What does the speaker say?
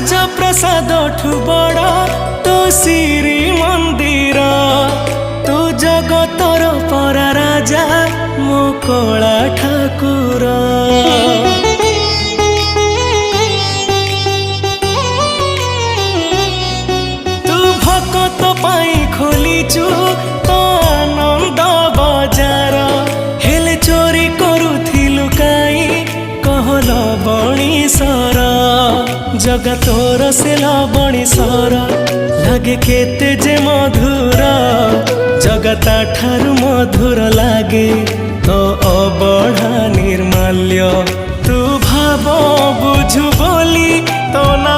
ରାଜପ୍ରସାଦ ଠୁ ବଡ଼ ତୁ ଶ୍ରୀ ମନ୍ଦିର। ତୁ ଜଗତର ପରା ରାଜା ମୋ କଳା ଠାକୁର। ତୁ ଭକତ ପାଇଁ ଖୋଲିଛୁ ତ ଆନନ୍ଦ ବଜାର। ହେଲେ ଚୋରି କରୁଥିଲୁ କାଇଁ କହଲ ବଣିସର। ଜଗା ତୋର ସେ ଲବଣିସର ଲାଗେ କେତେ ଯେ ମଧୁର। ଜଗା ତା ଠାରୁ ମଧୁର ଲାଗେ ତ ଅବଢ଼ା ନିର୍ମାଲ୍ୟ। ତୁ ଭାବ ବୁଝୁ ବୋଲି ତ ନା